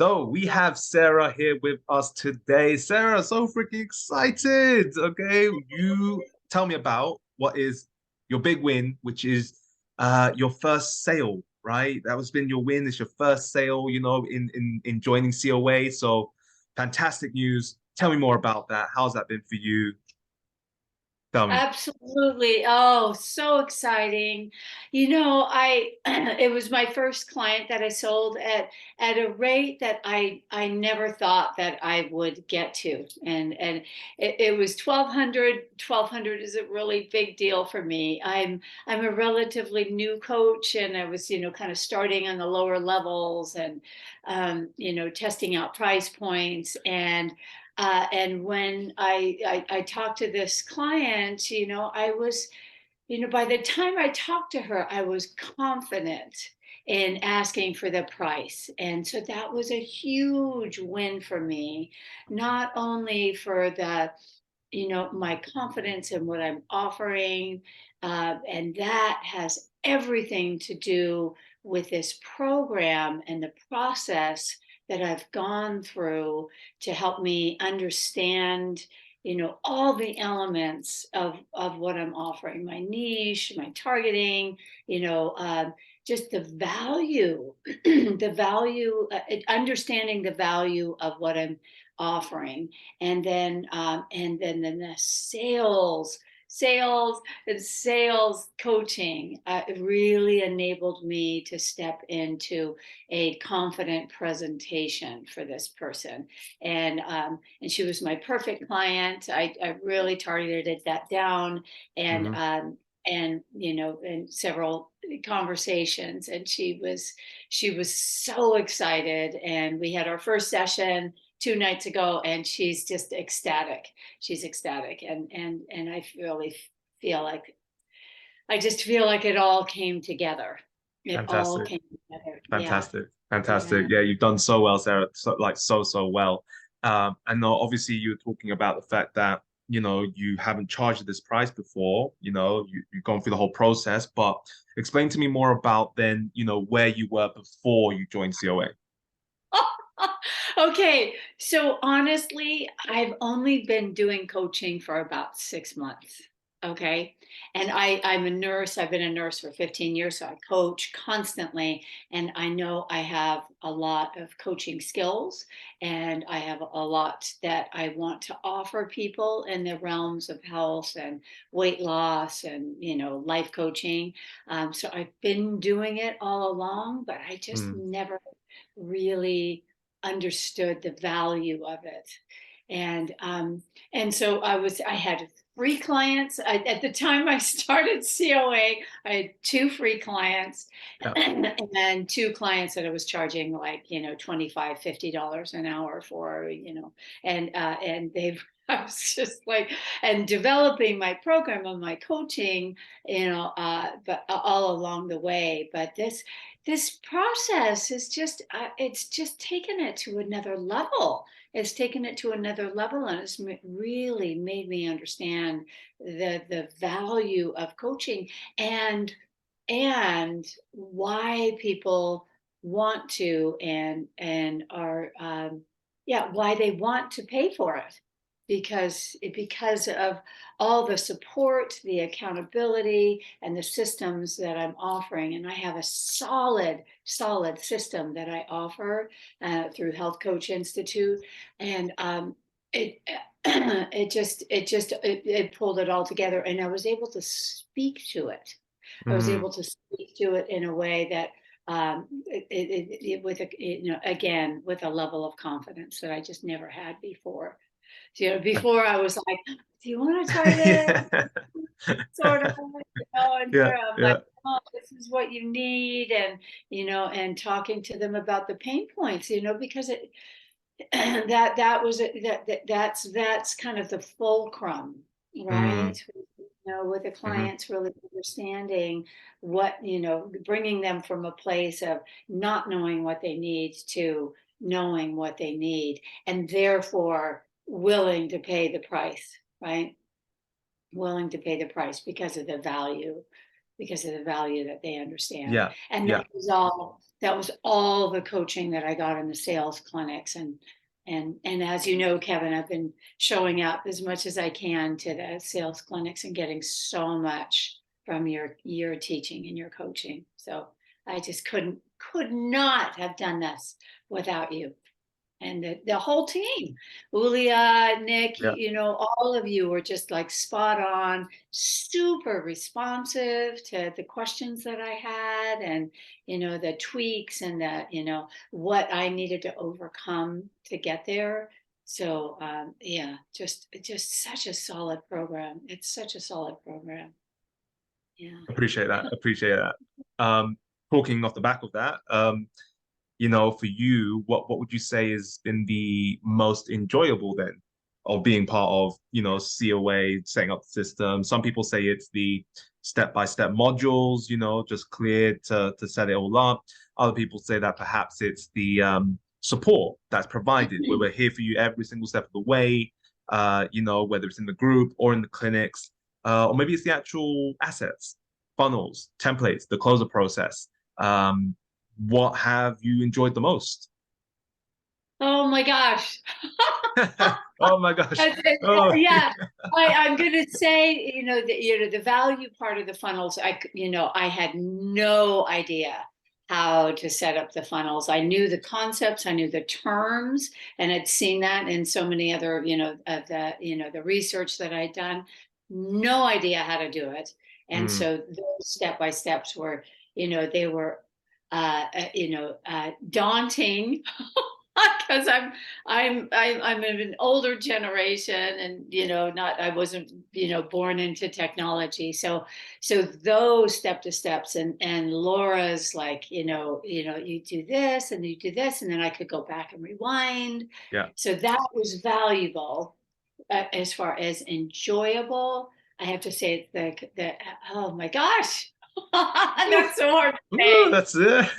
So we have Sarah here with us today. Sarah, so freaking excited. Okay, you tell me about what is your big win, which is your first sale, right? That was been your win. It's your first sale, in joining COA. So fantastic news. Tell me more about that. How's that been for you? Tell me. Absolutely. Oh, so exciting. You know, I it was my first client that I sold at a rate that I never thought that I would get to. And it was 1200. 1200 is a really big deal for me. I'm a relatively new coach, and I was, kind of starting on the lower levels and testing out price points. And when I talked to this client, I was, by the time I talked to her, I was confident in asking for the price. And so that was a huge win for me, not only for my confidence in what I'm offering. And that has everything to do with this program and the process that I've gone through to help me understand, all the elements of what I'm offering, my niche, my targeting, just the value, the value, understanding the value of what I'm offering. And then the sales coaching really enabled me to step into a confident presentation for this person. And she was my perfect client. I really targeted that down, and Mhm. in several conversations, and she was so excited, and we had our first session 2 nights ago, and she's just ecstatic. She's ecstatic, and I really feel like I just feel like it all came together. It all Fantastic. came together. Yeah, Fantastic. Fantastic. yeah. Yeah, you've done so well, Sarah. So well. And now obviously you're talking about the fact that, you haven't charged this price before, you've gone through the whole process, but explain to me more about then, where you were before you joined COA. Okay, so honestly, I've only been doing coaching for about 6 months. Okay. And I'm a nurse. I've been a nurse for 15 years. So I coach constantly. And I know I have a lot of coaching skills, and I have a lot that I want to offer people in the realms of health and weight loss and, life coaching. So I've been doing it all along, but I just Mm. never really understood the value of it. And so I had free clients. At the time I started COA, I had two free clients, Yeah. and then two clients that I was charging like, 25, $50 an hour for, and they've I was just like, and developing my program and my coaching, but all along the way. But this process is just it's just taken it to another level. It's taken it to another level, and it's really made me understand the value of coaching, and and why people want to and are yeah, why they want to pay for it, because of all the support, the accountability, and the systems that I'm offering. And I have a solid system that I offer through Health Coach Institute. And it, it pulled it all together, and I was able to speak to it. I was Mm. able to speak to it in a way that with again, with a level of confidence that I just never had before. Before I was like, "Do you want to try this?" Yeah. Sort of, and Yeah. here I'm like, Yeah. "Oh, this is what you need," and talking to them about the pain points, because that was that's kind of the fulcrum, Mm. right? With the Hmm. clients really understanding what, bringing them from a place of not knowing what they need to knowing what they need, and therefore willing to pay the price, right? Willing to pay the price because of the value that they understand. Yeah. And Yeah. that was all the coaching that I got in the sales clinics. And as you know, Kevin, I've been showing up as much as I can to the sales clinics and getting so much from your teaching and your coaching. So I just could not have done this without you and the whole team. Ulia, Nick, Yeah, all of you were just like spot on, super responsive to the questions that I had, and the tweaks and what I needed to overcome to get there. So yeah, just such a solid program. It's such a solid program. Yeah. appreciate that. Appreciate that. Talking off the back of that, for you, what would you say has been the most enjoyable then of being part of, COA, setting up the system? Some people say it's the step-by-step modules, just clear to set it all up. Other people say that perhaps it's the support that's provided, where we're here for you every single step of the way, whether it's in the group or in the clinics, or maybe it's the actual assets, funnels, templates, the closer process. What have you enjoyed the most? Oh my gosh. Oh my gosh. Oh, Yeah, I'm gonna say, the value part of the funnels. I had no idea how to set up the funnels. I knew the concepts, I knew the terms, and I'd seen that in so many other, of the research that I'd done. No idea how to do it, and mm, so those step by steps were, they were, daunting because I'm of an older generation, and not I wasn't born into technology. So those step to steps, and Laura's like, you do this and you do this, and then I could go back and rewind. yeah. So that was valuable. As far as enjoyable, I have to say that oh my gosh, that's so hard to Ooh, say. that's it.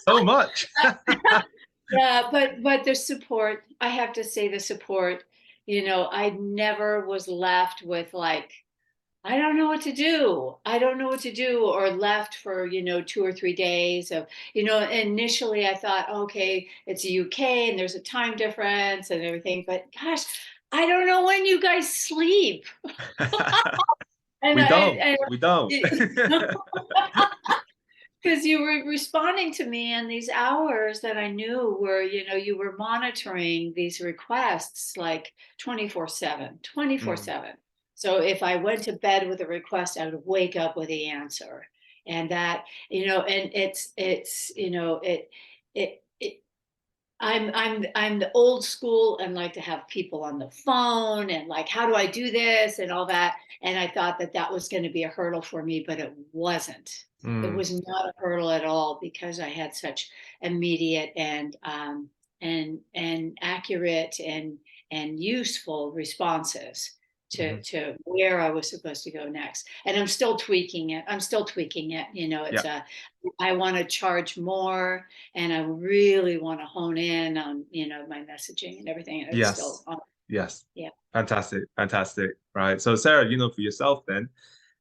So much. Yeah, but the support, I have to say the support, I never was left with like, I don't know what to do. I don't know what to do, or left for, 2 or 3 days of, initially I thought, okay, it's UK and there's a time difference and everything, but gosh, I don't know when you guys sleep. And We don't. I, We don't. because you were responding to me in these hours that I knew were, you were monitoring these requests like 24/7, twenty-four Mm, seven. So if I went to bed with a request, I would wake up with the answer. And that, and it's, it, I'm the old school and like to have people on the phone and like, how do I do this and all that. And I thought that that was going to be a hurdle for me, but it wasn't. It mm, was not a hurdle at all because I had such immediate and accurate and useful responses mhm. to where I was supposed to go next. And I'm still tweaking it. I'm still tweaking it. Yeah. I want to charge more, and I really want to hone in on, my messaging and everything. And it's Yes. still on. Yes. Yeah. Fantastic. Fantastic. Right. So Sarah, for yourself then,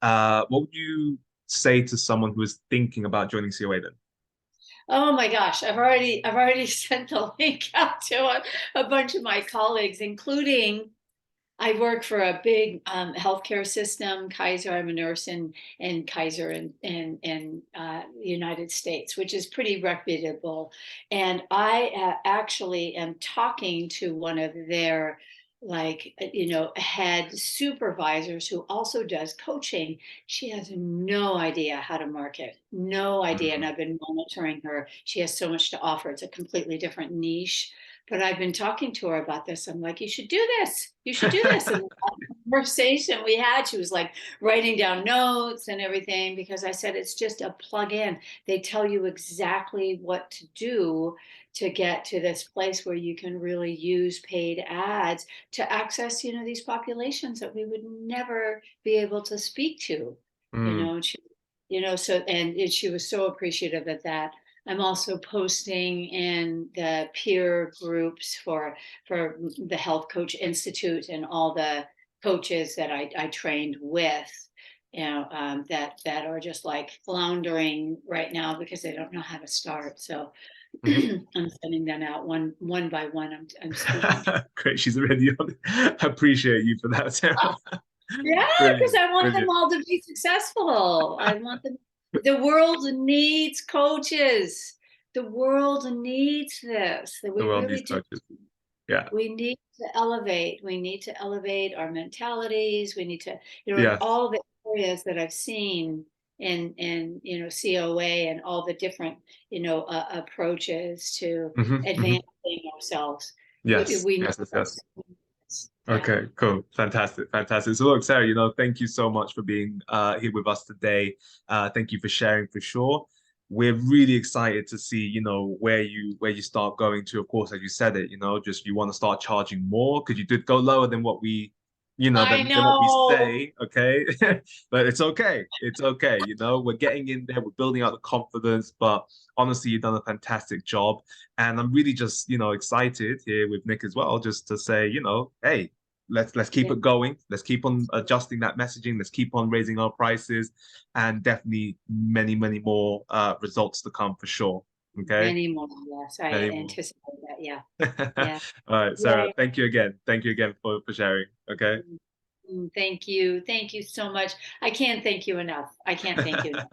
what would you say to someone who is thinking about joining COA then? Oh my gosh, I've already sent the link out to a bunch of my colleagues, including I work for a big healthcare system, Kaiser. I'm a nurse in Kaiser in United States, which is pretty reputable. And I actually am talking to one of their like head supervisors who also does coaching. She has no idea how to market, no idea. And Mm, I've been monitoring her. She has so much to offer. It's a completely different niche, but I've been talking to her about this. I'm like, you should do this. You should do this. And the conversation we had, she was like writing down notes and everything because I said it's just a plug in. They tell you exactly what to do to get to this place where you can really use paid ads to access, these populations that we would never be able to speak to, mm, and she, so, and she was so appreciative of that. I'm also posting in the peer groups for the Health Coach Institute and all the coaches that I trained with. that are just like floundering right now because they don't know how to start. So Mhm. I'm sending them out one by one. I'm speaking to. Great, she's already on it. I appreciate you for that, Sarah. Yeah, because Brilliant, I want them brilliant. all to be successful. I want them. The world needs coaches. The world needs this. That The we world really needs do. coaches. Yeah. We need to elevate. We need to elevate our mentalities. We need to, in Yes. all the areas that I've seen in COA and all the different approaches to Hmm, hmm. advancing ourselves. Yes. We need Yes. Yes. Yes. this. Yeah. Okay, cool. Fantastic. Fantastic. So look, Sarah, thank you so much for being here with us today. Thank you for sharing for sure. We're really excited to see, where you start going to. Of course, as you said it, just you want to start charging more because you did go lower than what we, I than what we know. say, okay? But it's okay. It's okay. We're getting in there, we're building out the confidence, but honestly, you've done a fantastic job. And I'm really just, excited here with Nick as well, just to say, hey, let's keep Yeah, it going. Let's keep on adjusting that messaging. Let's keep on raising our prices, and definitely many, many more results to come for sure. Okay, many more. Yes, I many more. anticipate that. Yeah. All Yeah. right, Sarah. Yeah. Thank you again. Thank you again for sharing. Okay. Thank you. Thank you so much. I can't thank you enough. I can't thank you enough.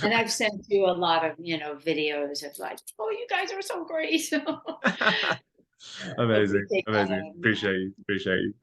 And I've sent you a lot of, videos of like, oh, you guys are so great. But we Amazing, take that amazing. on. Appreciate you. Appreciate you.